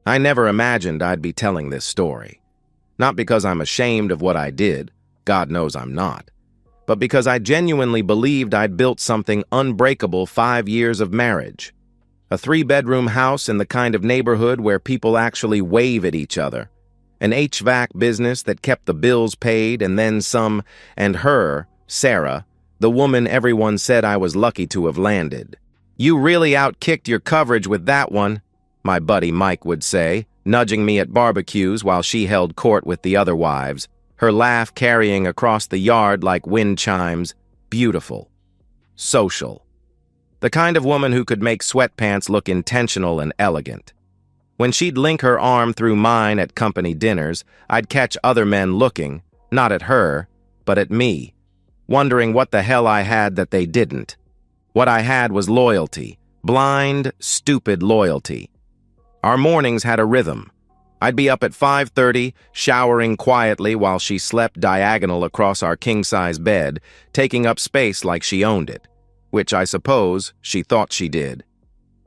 I never imagined I'd be telling this story. Not because I'm ashamed of what I did, God knows I'm not, but because I genuinely believed I'd built something unbreakable 5 years of marriage. A 3-bedroom house in the kind of neighborhood where people actually wave at each other. An HVAC business that kept the bills paid and then some, and her, Sarah, the woman everyone said I was lucky to have landed. "You really outkicked your coverage with that one," my buddy Mike would say, nudging me at barbecues while she held court with the other wives, her laugh carrying across the yard like wind chimes. Beautiful. Social. The kind of woman who could make sweatpants look intentional and elegant. When she'd link her arm through mine at company dinners, I'd catch other men looking, not at her, but at me, wondering what the hell I had that they didn't. What I had was loyalty. Blind, stupid loyalty. Our mornings had a rhythm. I'd be up at 5:30, showering quietly while she slept diagonal across our king-size bed, taking up space like she owned it, which I suppose she thought she did.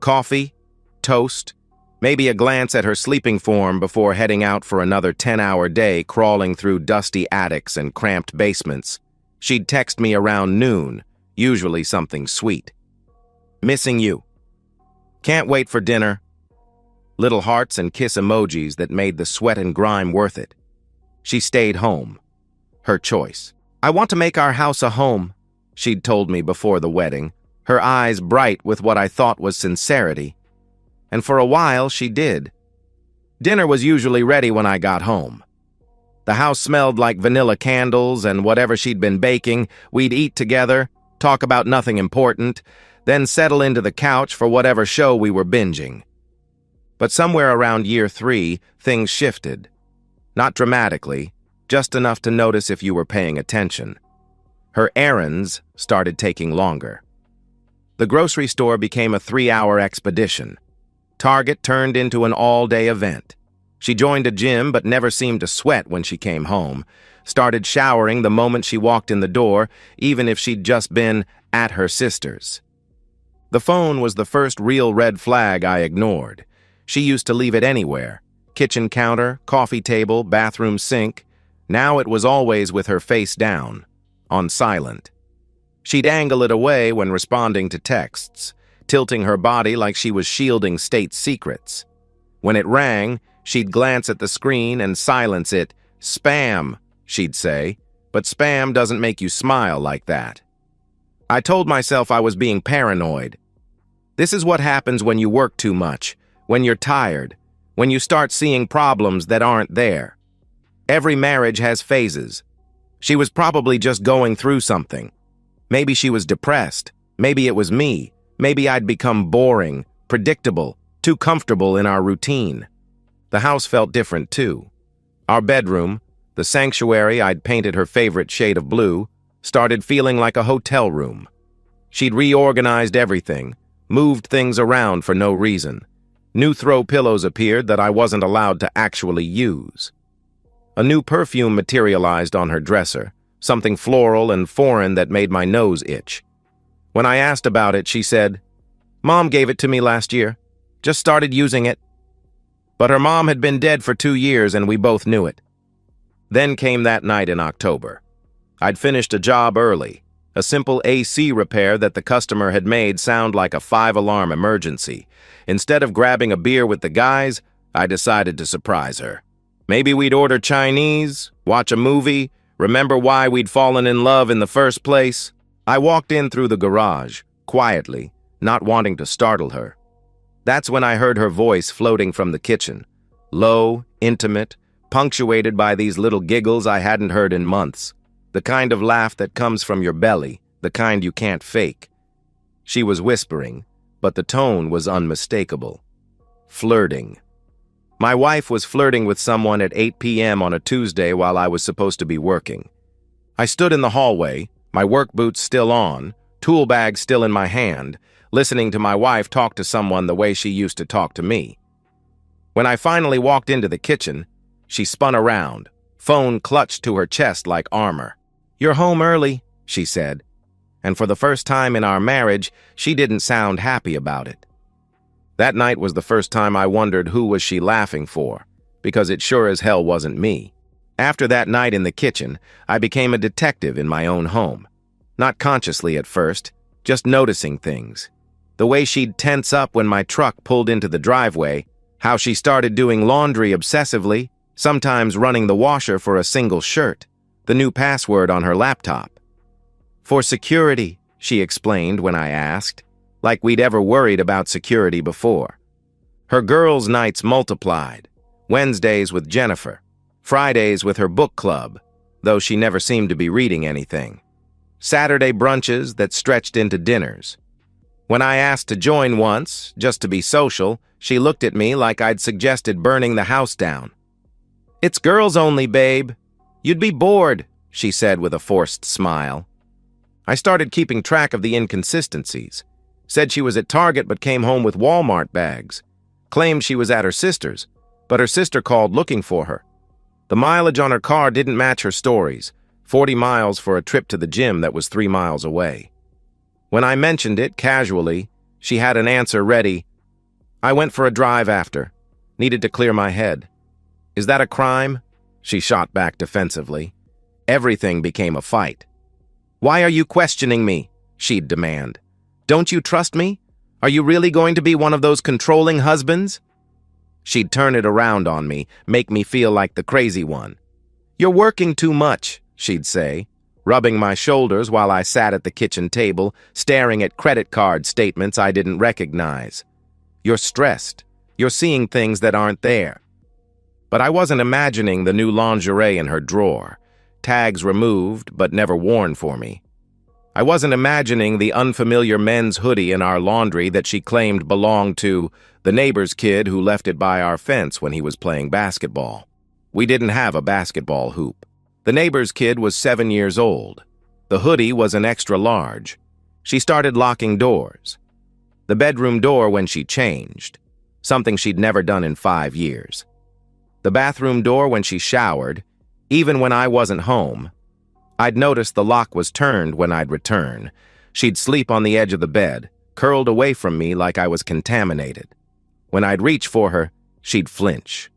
Coffee, toast, maybe a glance at her sleeping form before heading out for another 10-hour day crawling through dusty attics and cramped basements. She'd text me around noon, usually something sweet. "Missing you. Can't wait for dinner." Little hearts and kiss emojis that made the sweat and grime worth it. She stayed home. Her choice. "I want to make our house a home," she'd told me before the wedding, her eyes bright with what I thought was sincerity. And for a while, she did. Dinner was usually ready when I got home. The house smelled like vanilla candles, and whatever she'd been baking, we'd eat together, talk about nothing important, then settle into the couch for whatever show we were binging. But somewhere around year 3, things shifted. Not dramatically, just enough to notice if you were paying attention. Her errands started taking longer. The grocery store became a 3-hour expedition. Target turned into an all-day event. She joined a gym but never seemed to sweat when she came home. Started showering the moment she walked in the door, even if she'd just been at her sister's. The phone was the first real red flag I ignored. She used to leave it anywhere. Kitchen counter, coffee table, bathroom sink. Now it was always with her face down, on silent. She'd angle it away when responding to texts, tilting her body like she was shielding state secrets. When it rang, she'd glance at the screen and silence it. "Spam," she'd say, but spam doesn't make you smile like that. I told myself I was being paranoid. This is what happens when you work too much, when you're tired, when you start seeing problems that aren't there. Every marriage has phases. She was probably just going through something. Maybe she was depressed. Maybe it was me. Maybe I'd become boring, predictable, too comfortable in our routine. The house felt different too. Our bedroom, the sanctuary I'd painted her favorite shade of blue, started feeling like a hotel room. She'd reorganized everything, moved things around for no reason. New throw pillows appeared that I wasn't allowed to actually use. A new perfume materialized on her dresser, something floral and foreign that made my nose itch. When I asked about it, she said, "Mom gave it to me last year. Just started using it." But her mom had been dead for 2 years and we both knew it. Then came that night in October. I'd finished a job early, a simple AC repair that the customer had made sound like a 5-alarm emergency. Instead of grabbing a beer with the guys, I decided to surprise her. Maybe we'd order Chinese, watch a movie, remember why we'd fallen in love in the first place. I walked in through the garage, quietly, not wanting to startle her. That's when I heard her voice floating from the kitchen, low, intimate, punctuated by these little giggles I hadn't heard in months. The kind of laugh that comes from your belly, the kind you can't fake. She was whispering, but the tone was unmistakable. Flirting. My wife was flirting with someone at 8 p.m. on a Tuesday while I was supposed to be working. I stood in the hallway, my work boots still on, tool bag still in my hand, listening to my wife talk to someone the way she used to talk to me. When I finally walked into the kitchen, she spun around, phone clutched to her chest like armor. "You're home early," she said, and for the first time in our marriage, she didn't sound happy about it. That night was the first time I wondered who was she laughing for, because it sure as hell wasn't me. After that night in the kitchen, I became a detective in my own home. Not consciously at first, just noticing things. The way she'd tense up when my truck pulled into the driveway, how she started doing laundry obsessively, sometimes running the washer for a single shirt, the new password on her laptop. For security, she explained when I asked, like we'd ever worried about security before. Her girls' nights multiplied, Wednesdays with Jennifer, Fridays with her book club, though she never seemed to be reading anything. Saturday brunches that stretched into dinners. When I asked to join once, just to be social, she looked at me like I'd suggested burning the house down. "It's girls only, babe. You'd be bored," she said with a forced smile. I started keeping track of the inconsistencies. Said she was at Target but came home with Walmart bags. Claimed she was at her sister's, but her sister called looking for her. The mileage on her car didn't match her stories, 40 miles for a trip to the gym that was 3 miles away. When I mentioned it casually, she had an answer ready. "I went for a drive after. Needed to clear my head." "Is that a crime?" She shot back defensively. Everything became a fight. "Why are you questioning me?" she'd demand. "Don't you trust me? Are you really going to be one of those controlling husbands?" She'd turn it around on me, make me feel like the crazy one. "You're working too much," she'd say, rubbing my shoulders while I sat at the kitchen table, staring at credit card statements I didn't recognize. "You're stressed. You're seeing things that aren't there." But I wasn't imagining the new lingerie in her drawer, tags removed but never worn for me. I wasn't imagining the unfamiliar men's hoodie in our laundry that she claimed belonged to the neighbor's kid who left it by our fence when he was playing basketball. We didn't have a basketball hoop. The neighbor's kid was 7 years old. The hoodie was an extra large. She started locking doors. The bedroom door when she changed, something she'd never done in 5 years. The bathroom door when she showered, even when I wasn't home. I'd noticed the lock was turned when I'd return. She'd sleep on the edge of the bed, curled away from me like I was contaminated. When I'd reach for her, she'd flinch.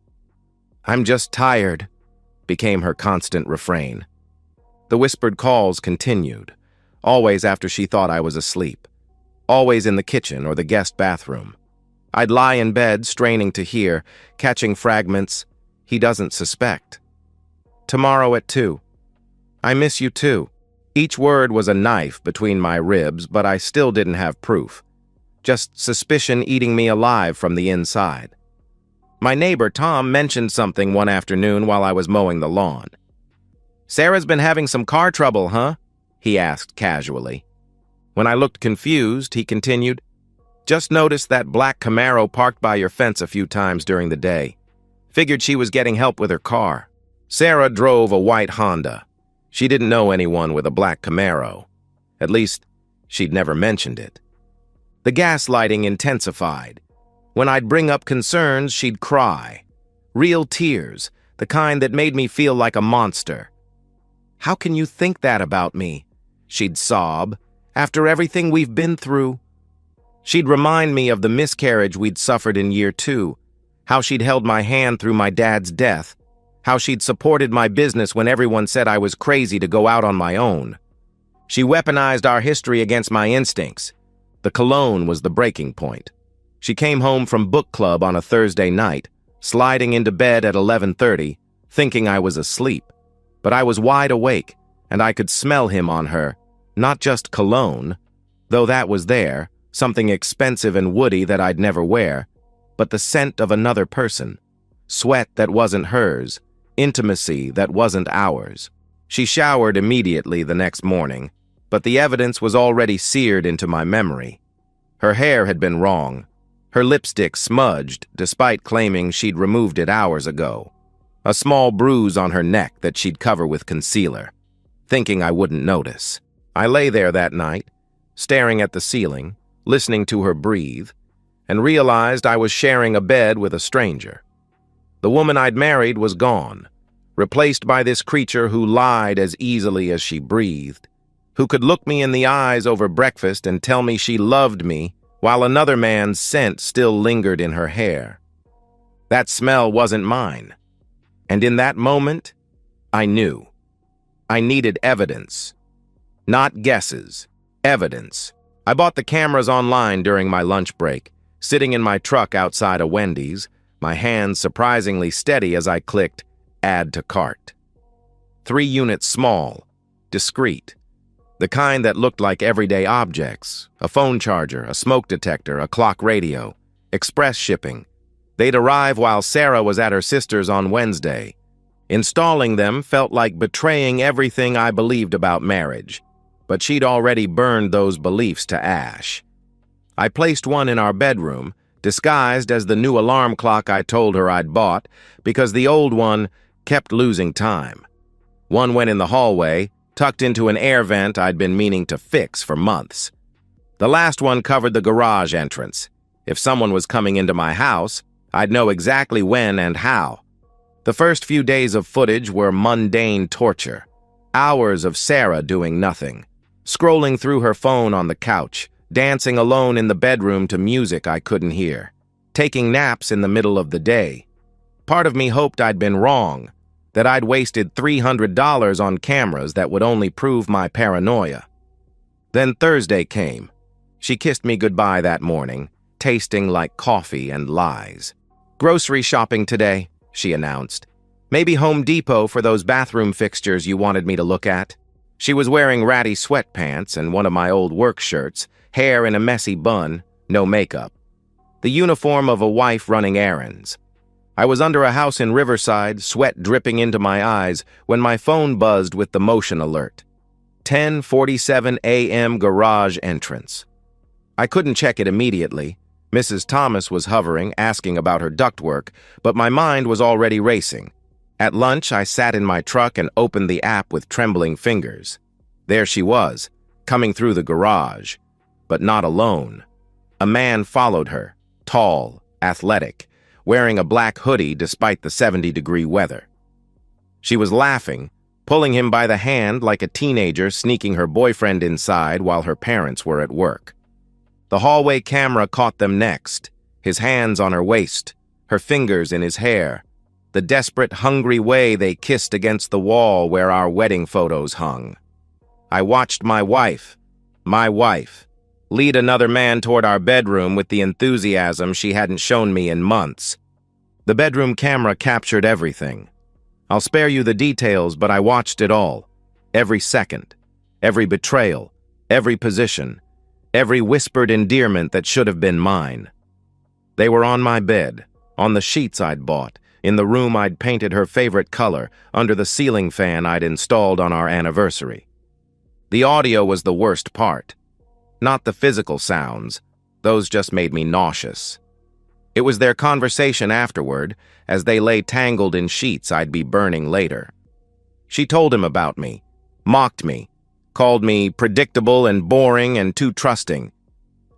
"I'm just tired," became her constant refrain. The whispered calls continued, always after she thought I was asleep, always in the kitchen or the guest bathroom. I'd lie in bed, straining to hear, catching fragments. "He doesn't suspect. Tomorrow at 2. I miss you too." Each word was a knife between my ribs, but I still didn't have proof. Just suspicion eating me alive from the inside. My neighbor, Tom, mentioned something one afternoon while I was mowing the lawn. "Sarah's been having some car trouble, huh?" he asked casually. When I looked confused, he continued, "Just noticed that black Camaro parked by your fence a few times during the day. Figured she was getting help with her car." Sarah drove a white Honda. She didn't know anyone with a black Camaro. At least, she'd never mentioned it. The gaslighting intensified. When I'd bring up concerns, she'd cry. Real tears, the kind that made me feel like a monster. "How can you think that about me?" she'd sob. "After everything we've been through." She'd remind me of the miscarriage we'd suffered in year 2, how she'd held my hand through my dad's death, how she'd supported my business when everyone said I was crazy to go out on my own. She weaponized our history against my instincts. The cologne was the breaking point. She came home from book club on a Thursday night, sliding into bed at 11:30, thinking I was asleep. But I was wide awake, and I could smell him on her. Not just cologne, though that was there, something expensive and woody that I'd never wear, but the scent of another person. Sweat that wasn't hers, intimacy that wasn't ours. She showered immediately the next morning, but the evidence was already seared into my memory. Her hair had been wrong. Her lipstick smudged, despite claiming she'd removed it hours ago. A small bruise on her neck that she'd cover with concealer, thinking I wouldn't notice. I lay there that night, staring at the ceiling, listening to her breathe, and realized I was sharing a bed with a stranger. The woman I'd married was gone, replaced by this creature who lied as easily as she breathed, who could look me in the eyes over breakfast and tell me she loved me while another man's scent still lingered in her hair. That smell wasn't mine. And in that moment, I knew. I needed evidence. Not guesses. Evidence. I bought the cameras online during my lunch break, sitting in my truck outside a Wendy's, my hands surprisingly steady as I clicked Add to Cart. 3 units small, discreet. The kind that looked like everyday objects, a phone charger, a smoke detector, a clock radio, express shipping. They'd arrive while Sarah was at her sister's on Wednesday. Installing them felt like betraying everything I believed about marriage, but she'd already burned those beliefs to ash. I placed one in our bedroom, disguised as the new alarm clock I told her I'd bought, because the old one kept losing time. One went in the hallway, tucked into an air vent I'd been meaning to fix for months. The last one covered the garage entrance. If someone was coming into my house, I'd know exactly when and how. The first few days of footage were mundane torture. Hours of Sarah doing nothing, scrolling through her phone on the couch, dancing alone in the bedroom to music I couldn't hear, taking naps in the middle of the day. Part of me hoped I'd been wrong, that I'd wasted $300 on cameras that would only prove my paranoia. Then Thursday came. She kissed me goodbye that morning, tasting like coffee and lies. "Grocery shopping today," she announced. "Maybe Home Depot for those bathroom fixtures you wanted me to look at." She was wearing ratty sweatpants and one of my old work shirts, hair in a messy bun, no makeup. The uniform of a wife running errands. I was under a house in Riverside, sweat dripping into my eyes, when my phone buzzed with the motion alert. 10:47 a.m. garage entrance. I couldn't check it immediately. Mrs. Thomas was hovering, asking about her ductwork, but my mind was already racing. At lunch, I sat in my truck and opened the app with trembling fingers. There she was, coming through the garage, but not alone. A man followed her, tall, athletic, wearing a black hoodie despite the 70-degree weather. She was laughing, pulling him by the hand like a teenager sneaking her boyfriend inside while her parents were at work. The hallway camera caught them next, his hands on her waist, her fingers in his hair, the desperate, hungry way they kissed against the wall where our wedding photos hung. I watched my wife, lead another man toward our bedroom with the enthusiasm she hadn't shown me in months. The bedroom camera captured everything. I'll spare you the details, but I watched it all. Every second, every betrayal, every position, every whispered endearment that should have been mine. They were on my bed, on the sheets I'd bought, in the room I'd painted her favorite color, under the ceiling fan I'd installed on our anniversary. The audio was the worst part. Not the physical sounds. Those just made me nauseous. It was their conversation afterward, as they lay tangled in sheets I'd be burning later. She told him about me, mocked me, called me predictable and boring and too trusting.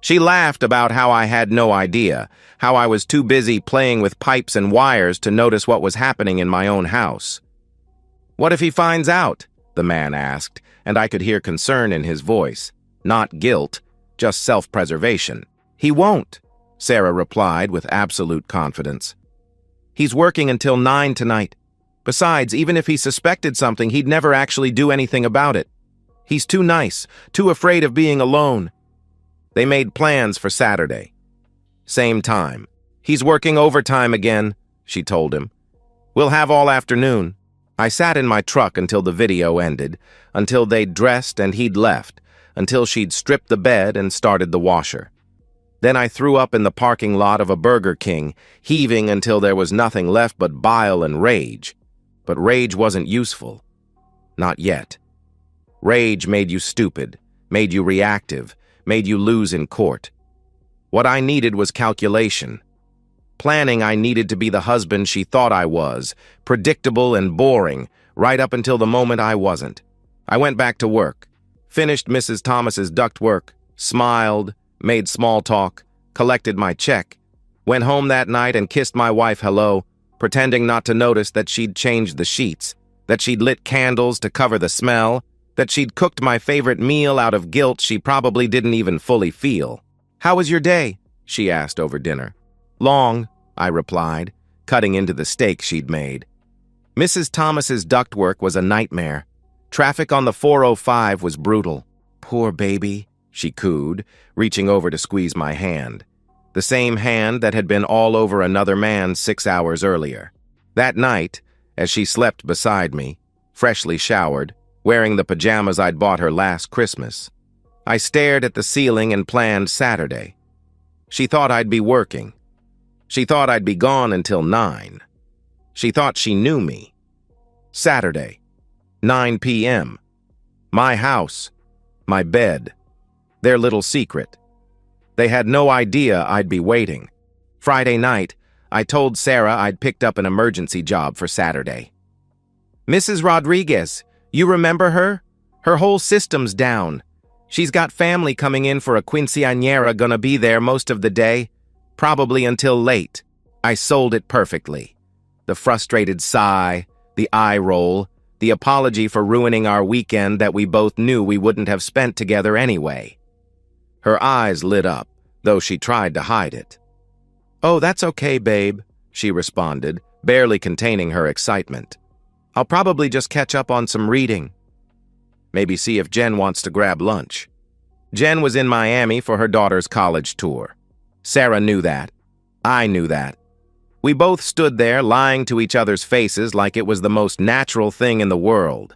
She laughed about how I had no idea, how I was too busy playing with pipes and wires to notice what was happening in my own house. "What if he finds out?" the man asked, and I could hear concern in his voice. Not guilt, just self-preservation. "He won't," Sarah replied with absolute confidence. "He's working until 9 tonight. Besides, even if he suspected something, he'd never actually do anything about it. He's too nice, too afraid of being alone." They made plans for Saturday. Same time. "He's working overtime again," she told him. "We'll have all afternoon." I sat in my truck until the video ended, until they'd dressed and he'd left, until she'd stripped the bed and started the washer. Then I threw up in the parking lot of a Burger King, heaving until there was nothing left but bile and rage. But rage wasn't useful. Not yet. Rage made you stupid, made you reactive, made you lose in court. What I needed was calculation. Planning I needed to be the husband she thought I was, predictable and boring, right up until the moment I wasn't. I went back to work, finished Mrs. Thomas's ductwork, smiled, made small talk, collected my check, went home that night and kissed my wife hello, pretending not to notice that she'd changed the sheets, that she'd lit candles to cover the smell, that she'd cooked my favorite meal out of guilt she probably didn't even fully feel. "How was your day?" she asked over dinner. "Long," I replied, cutting into the steak she'd made. Mrs. Thomas's ductwork was a nightmare. Traffic on the 405 was brutal. "Poor baby," she cooed, reaching over to squeeze my hand. The same hand that had been all over another man 6 hours earlier. That night, as she slept beside me, freshly showered, wearing the pajamas I'd bought her last Christmas, I stared at the ceiling and planned Saturday. She thought I'd be working. She thought I'd be gone until 9. She thought she knew me. Saturday, 9 p.m. My house, my bed, their little secret. They had no idea I'd be waiting. Friday night, I told Sarah I'd picked up an emergency job for Saturday. "Mrs. Rodriguez, you remember her? Her whole system's down. She's got family coming in for a quinceañera, gonna be there most of the day, probably until late." I sold it perfectly. The frustrated sigh, the eye roll, the apology for ruining our weekend that we both knew we wouldn't have spent together anyway. Her eyes lit up, though she tried to hide it. "Oh, that's okay, babe," she responded, barely containing her excitement. "I'll probably just catch up on some reading. Maybe see if Jen wants to grab lunch." Jen was in Miami for her daughter's college tour. Sarah knew that. I knew that. We both stood there lying to each other's faces like it was the most natural thing in the world.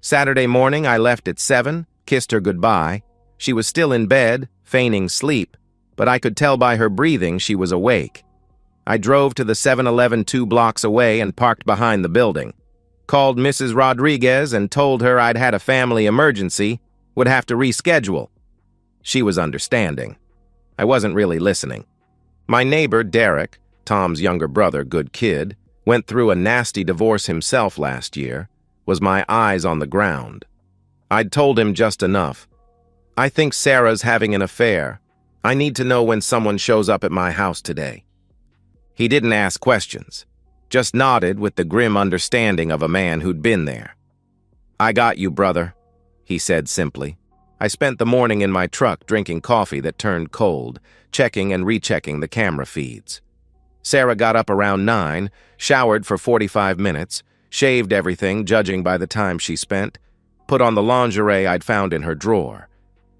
Saturday morning, I left at 7, kissed her goodbye. She was still in bed, feigning sleep, but I could tell by her breathing she was awake. I drove to the 7-Eleven 2 blocks away and parked behind the building. Called Mrs. Rodriguez and told her I'd had a family emergency, would have to reschedule. She was understanding. I wasn't really listening. My neighbor, Derek, Tom's younger brother, good kid, went through a nasty divorce himself last year, was my eyes on the ground. I'd told him just enough. "I think Sarah's having an affair. I need to know when someone shows up at my house today." He didn't ask questions, just nodded with the grim understanding of a man who'd been there. "I got you, brother," he said simply. I spent the morning in my truck drinking coffee that turned cold, checking and rechecking the camera feeds. Sarah got up around 9, showered for 45 minutes, shaved everything judging by the time she spent, put on the lingerie I'd found in her drawer,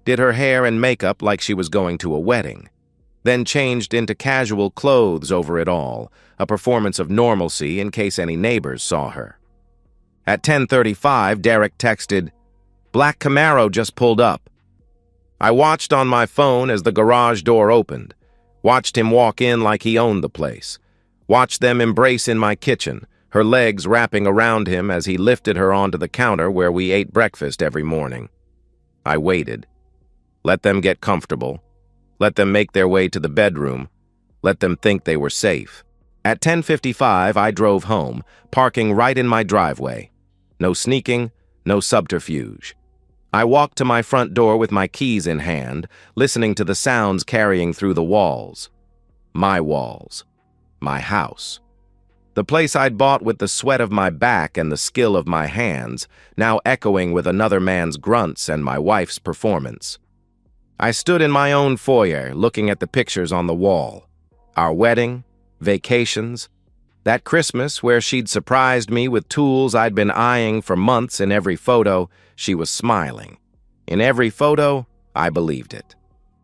did her hair and makeup like she was going to a wedding, then changed into casual clothes over it all, a performance of normalcy in case any neighbors saw her. At 10:35, Derek texted, "Black Camaro just pulled up." I watched on my phone as the garage door opened, watched him walk in like he owned the place, watched them embrace in my kitchen, her legs wrapping around him as he lifted her onto the counter where we ate breakfast every morning. I waited. Let them get comfortable. Let them make their way to the bedroom. Let them think they were safe. At 10:55, I drove home, parking right in my driveway. No sneaking, no subterfuge. I walked to my front door with my keys in hand, listening to the sounds carrying through the walls. My walls. My house. The place I'd bought with the sweat of my back and the skill of my hands, now echoing with another man's grunts and my wife's performance. I stood in my own foyer, looking at the pictures on the wall. Our wedding, vacations, that Christmas where she'd surprised me with tools I'd been eyeing for months. In every photo, she was smiling. In every photo, I believed it.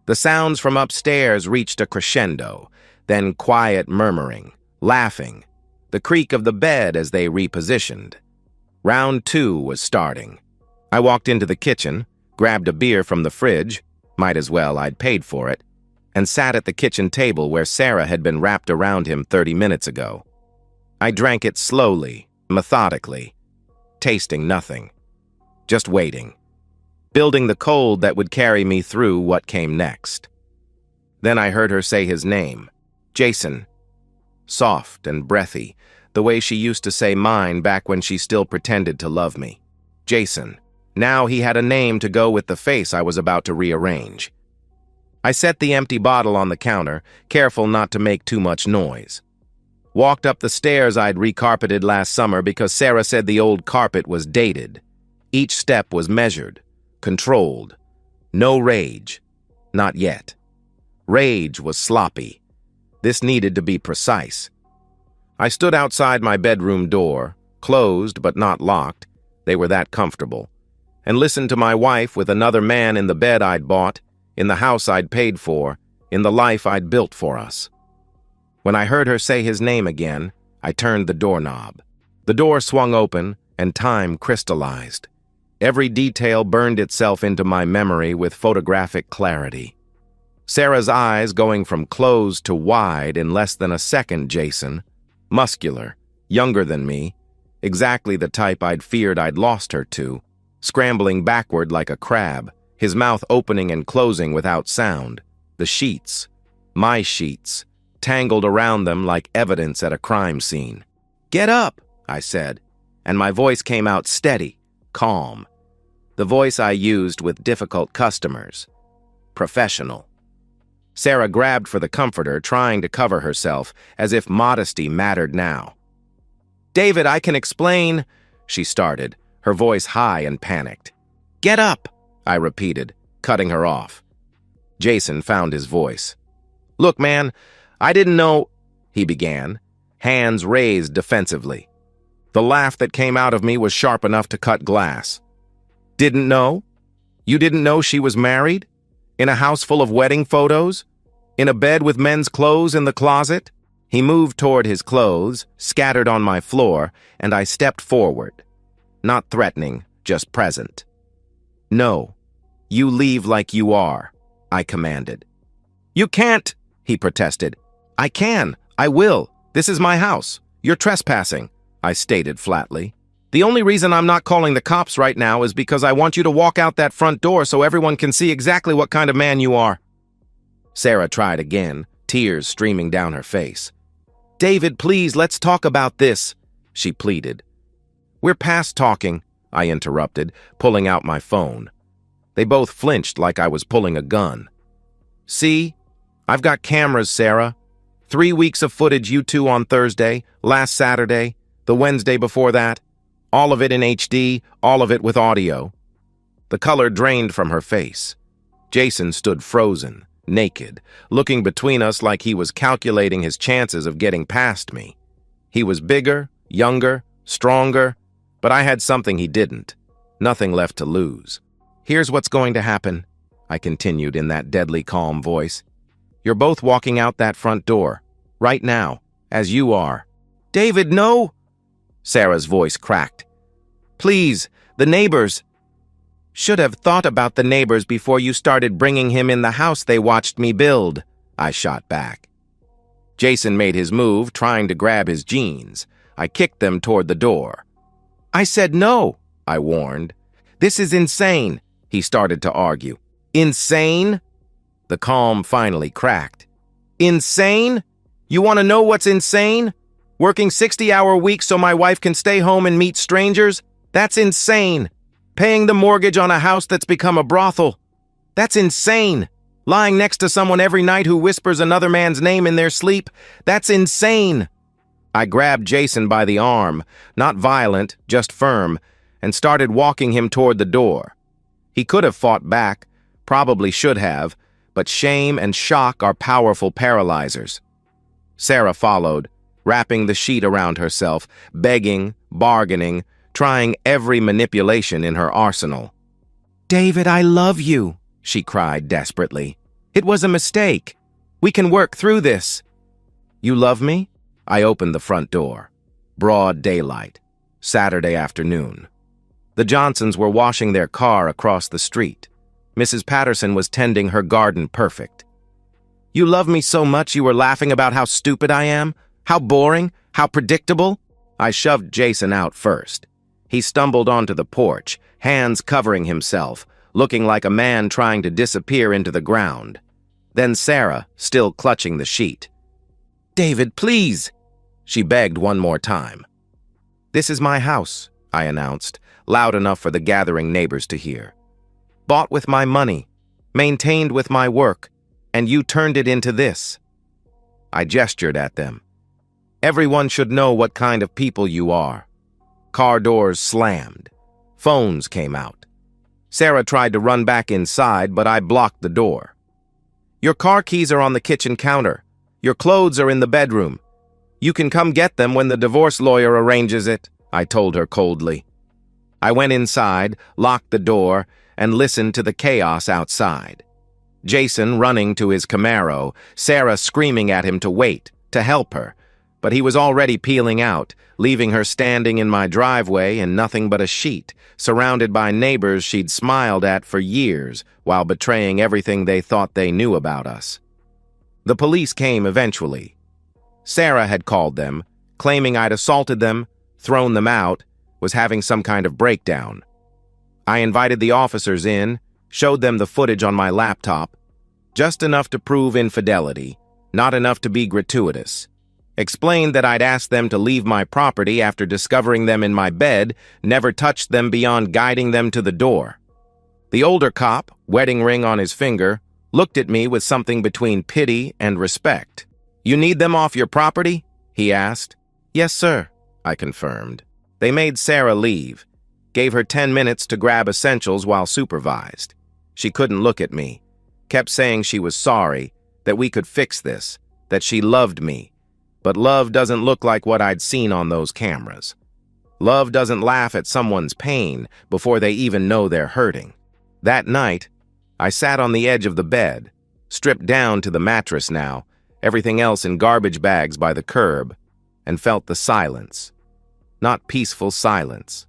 The sounds from upstairs reached a crescendo, then quiet murmuring, laughing, the creak of the bed as they repositioned. Round 2 was starting. I walked into the kitchen, grabbed a beer from the fridge, might as well, I'd paid for it, and sat at the kitchen table where Sarah had been wrapped around him 30 minutes ago. I drank it slowly, methodically, tasting nothing, just waiting, building the cold that would carry me through what came next. Then I heard her say his name, Jason, soft and breathy, the way she used to say mine back when she still pretended to love me. Jason. Now he had a name to go with the face I was about to rearrange. I set the empty bottle on the counter, careful not to make too much noise. Walked up the stairs I'd recarpeted last summer because Sarah said the old carpet was dated. Each step was measured, controlled. No rage. Not yet. Rage was sloppy. This needed to be precise. I stood outside my bedroom door, closed but not locked, they were that comfortable, and listened to my wife with another man in the bed I'd bought, in the house I'd paid for, in the life I'd built for us. When I heard her say his name again, I turned the doorknob. The door swung open, and time crystallized. Every detail burned itself into my memory with photographic clarity. Sarah's eyes going from closed to wide in less than a second, Jason. Muscular, younger than me, exactly the type I'd feared I'd lost her to, scrambling backward like a crab, his mouth opening and closing without sound. The sheets, my sheets, tangled around them like evidence at a crime scene. "Get up," I said, and my voice came out steady, calm. The voice I used with difficult customers. Professional. Sarah grabbed for the comforter, trying to cover herself, as if modesty mattered now. "David, I can explain," she started, her voice high and panicked. "Get up," I repeated, cutting her off. Jason found his voice. "Look, man, I didn't know," he began, hands raised defensively. The laugh that came out of me was sharp enough to cut glass. "Didn't know? You didn't know she was married? In a house full of wedding photos? In a bed with men's clothes in the closet?" He moved toward his clothes, scattered on my floor, and I stepped forward. Not threatening, just present. "No, you leave like you are," I commanded. "You can't," he protested. "I can. I will. This is my house. You're trespassing," I stated flatly. "The only reason I'm not calling the cops right now is because I want you to walk out that front door so everyone can see exactly what kind of man you are." Sarah tried again, tears streaming down her face. "David, please, let's talk about this," she pleaded. "We're past talking," I interrupted, pulling out my phone. They both flinched like I was pulling a gun. "See? I've got cameras, Sarah. 3 weeks of footage you two on Thursday, last Saturday, the Wednesday before that. All of it in HD, all of it with audio." The color drained from her face. Jason stood frozen, naked, looking between us like he was calculating his chances of getting past me. He was bigger, younger, stronger, but I had something he didn't. Nothing left to lose. "Here's what's going to happen," I continued in that deadly calm voice. "You're both walking out that front door, right now, as you are." "David, no!" Sarah's voice cracked. "Please, the neighbors." "Should have thought about the neighbors before you started bringing him in the house they watched me build," I shot back. Jason made his move, trying to grab his jeans. I kicked them toward the door. "I said no," I warned. "This is insane," he started to argue. "Insane?" The calm finally cracked. "Insane? You want to know what's insane? Working 60-hour weeks so my wife can stay home and meet strangers? That's insane. Paying the mortgage on a house that's become a brothel? That's insane. Lying next to someone every night who whispers another man's name in their sleep? That's insane." I grabbed Jason by the arm, not violent, just firm, and started walking him toward the door. He could have fought back, probably should have, but shame and shock are powerful paralyzers. Sarah followed, wrapping the sheet around herself, begging, bargaining, trying every manipulation in her arsenal. "David, I love you," she cried desperately. "It was a mistake. We can work through this." "You love me?" I opened the front door. Broad daylight. Saturday afternoon. The Johnsons were washing their car across the street. Mrs. Patterson was tending her garden perfect. "You love me so much you were laughing about how stupid I am? How boring? How predictable?" I shoved Jason out first. He stumbled onto the porch, hands covering himself, looking like a man trying to disappear into the ground. Then Sarah, still clutching the sheet. "David, please!" she begged one more time. "This is my house," I announced, loud enough for the gathering neighbors to hear. "Bought with my money, maintained with my work, and you turned it into this." I gestured at them. "Everyone should know what kind of people you are." Car doors slammed. Phones came out. Sarah tried to run back inside, but I blocked the door. Your car keys are on the kitchen counter. Your clothes are in the bedroom. You can come get them when the divorce lawyer arranges it, I told her coldly. I went inside, locked the door, and listened to the chaos outside. Jason running to his Camaro, Sarah screaming at him to wait, to help her. But he was already peeling out, leaving her standing in my driveway in nothing but a sheet, surrounded by neighbors she'd smiled at for years while betraying everything they thought they knew about us. The police came eventually. Sarah had called them, claiming I'd assaulted them, thrown them out, was having some kind of breakdown. I invited the officers in, showed them the footage on my laptop, just enough to prove infidelity, not enough to be gratuitous. Explained that I'd asked them to leave my property after discovering them in my bed, never touched them beyond guiding them to the door. The older cop, wedding ring on his finger, looked at me with something between pity and respect. "You need them off your property?" he asked. "Yes, sir," I confirmed. They made Sarah leave, gave her 10 minutes to grab essentials while supervised. She couldn't look at me, kept saying she was sorry, that we could fix this, that she loved me. But love doesn't look like what I'd seen on those cameras. Love doesn't laugh at someone's pain before they even know they're hurting. That night, I sat on the edge of the bed, stripped down to the mattress now, everything else in garbage bags by the curb, and felt the silence. Not peaceful silence.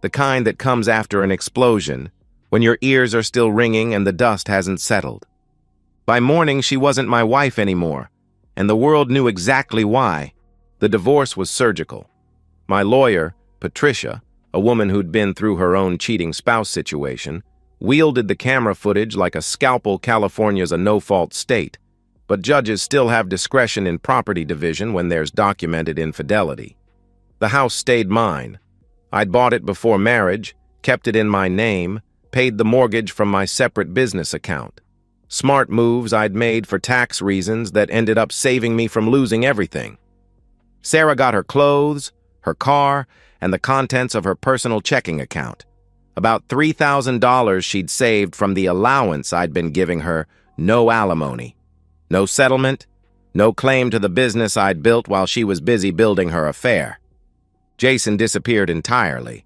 The kind that comes after an explosion, when your ears are still ringing and the dust hasn't settled. By morning, she wasn't my wife anymore, and the world knew exactly why. The divorce was surgical. My lawyer, Patricia, a woman who'd been through her own cheating spouse situation, wielded the camera footage like a scalpel. California's a no-fault state, but judges still have discretion in property division when there's documented infidelity. The house stayed mine. I'd bought it before marriage, kept it in my name, paid the mortgage from my separate business account. Smart moves I'd made for tax reasons that ended up saving me from losing everything. Sarah got her clothes, her car, and the contents of her personal checking account. About $3,000 she'd saved from the allowance I'd been giving her, no alimony. No settlement, no claim to the business I'd built while she was busy building her affair. Jason disappeared entirely.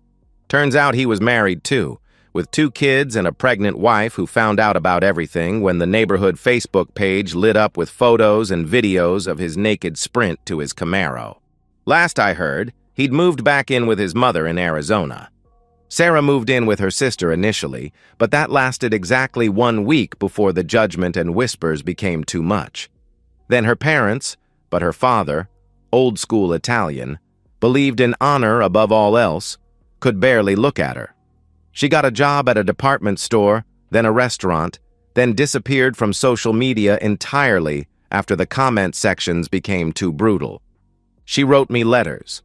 Turns out he was married too, with 2 kids and a pregnant wife who found out about everything when the neighborhood Facebook page lit up with photos and videos of his naked sprint to his Camaro. Last I heard, he'd moved back in with his mother in Arizona. Sarah moved in with her sister initially, but that lasted exactly 1 week before the judgment and whispers became too much. Then her parents, but her father, old-school Italian, believed in honor above all else, could barely look at her. She got a job at a department store, then a restaurant, then disappeared from social media entirely after the comment sections became too brutal. She wrote me letters,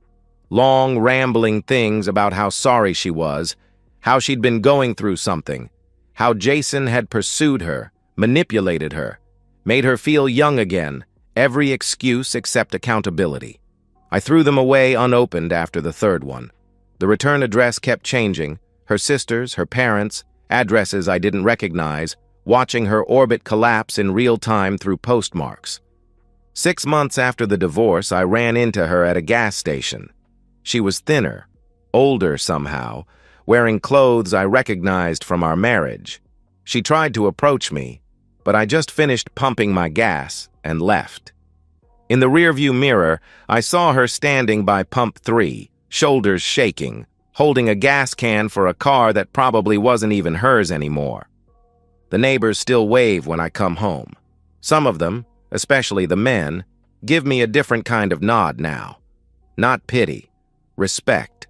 long, rambling things about how sorry she was, how she'd been going through something, how Jason had pursued her, manipulated her, made her feel young again, every excuse except accountability. I threw them away unopened after the 3rd one. The return address kept changing, her sisters, her parents, addresses I didn't recognize, watching her orbit collapse in real time through postmarks. 6 months after the divorce, I ran into her at a gas station. She was thinner, older somehow, wearing clothes I recognized from our marriage. She tried to approach me, but I just finished pumping my gas and left. In the rearview mirror, I saw her standing by pump 3, shoulders shaking, holding a gas can for a car that probably wasn't even hers anymore. The neighbors still wave when I come home. Some of them, especially the men, give me a different kind of nod now. Not pity, respect.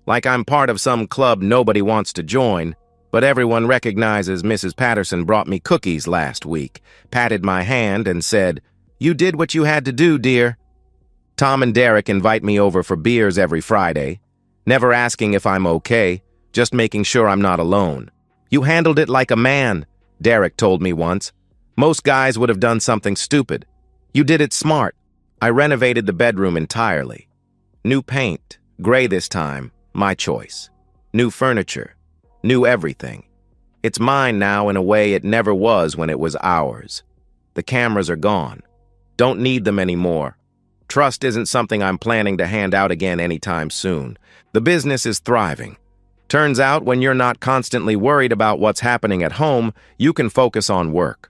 Like I'm part of some club nobody wants to join, but everyone recognizes Mrs. Patterson brought me cookies last week, patted my hand and said, "You did what you had to do, dear." Tom and Derek invite me over for beers every Friday, never asking if I'm okay, just making sure I'm not alone. "You handled it like a man," Derek told me once. "Most guys would have done something stupid. You did it smart." I renovated the bedroom entirely. New paint, gray this time, my choice. New furniture, new everything. It's mine now in a way it never was when it was ours. The cameras are gone. Don't need them anymore. Trust isn't something I'm planning to hand out again anytime soon. The business is thriving. Turns out when you're not constantly worried about what's happening at home, you can focus on work.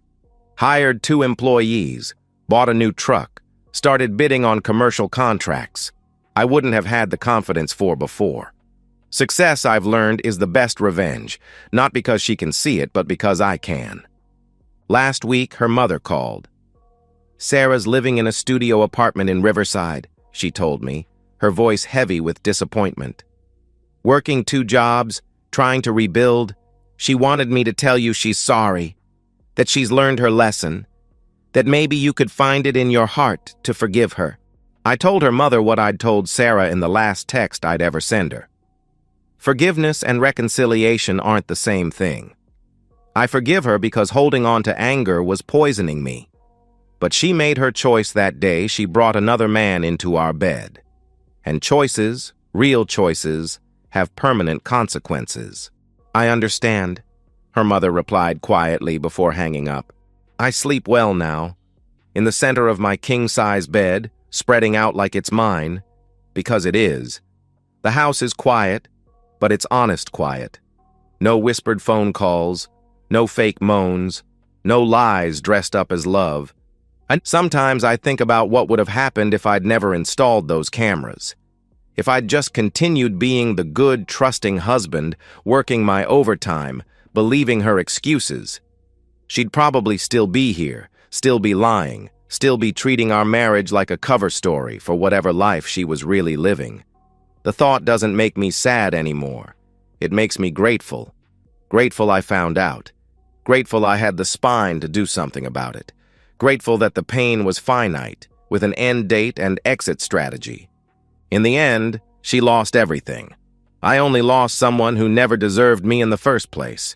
Hired 2 employees, bought a new truck, started bidding on commercial contracts I wouldn't have had the confidence for before. Success, I've learned, is the best revenge, not because she can see it, but because I can. Last week, her mother called. "Sarah's living in a studio apartment in Riverside," she told me, her voice heavy with disappointment. "Working 2 jobs, trying to rebuild. She wanted me to tell you she's sorry, that she's learned her lesson, that maybe you could find it in your heart to forgive her." I told her mother what I'd told Sarah in the last text I'd ever send her. Forgiveness and reconciliation aren't the same thing. I forgive her because holding on to anger was poisoning me. But she made her choice that day. She brought another man into our bed. And choices, real choices, have permanent consequences. "I understand," her mother replied quietly before hanging up. "I sleep well now, in the center of my king-size bed, spreading out like it's mine, because it is. The house is quiet, but it's honest quiet. No whispered phone calls, no fake moans, no lies dressed up as love. And sometimes I think about what would have happened if I'd never installed those cameras. If I'd just continued being the good, trusting husband, working my overtime, believing her excuses. She'd probably still be here, still be lying, still be treating our marriage like a cover story for whatever life she was really living. The thought doesn't make me sad anymore. It makes me grateful. Grateful I found out. Grateful I had the spine to do something about it. Grateful that the pain was finite, with an end date and exit strategy. In the end, she lost everything. I only lost someone who never deserved me in the first place.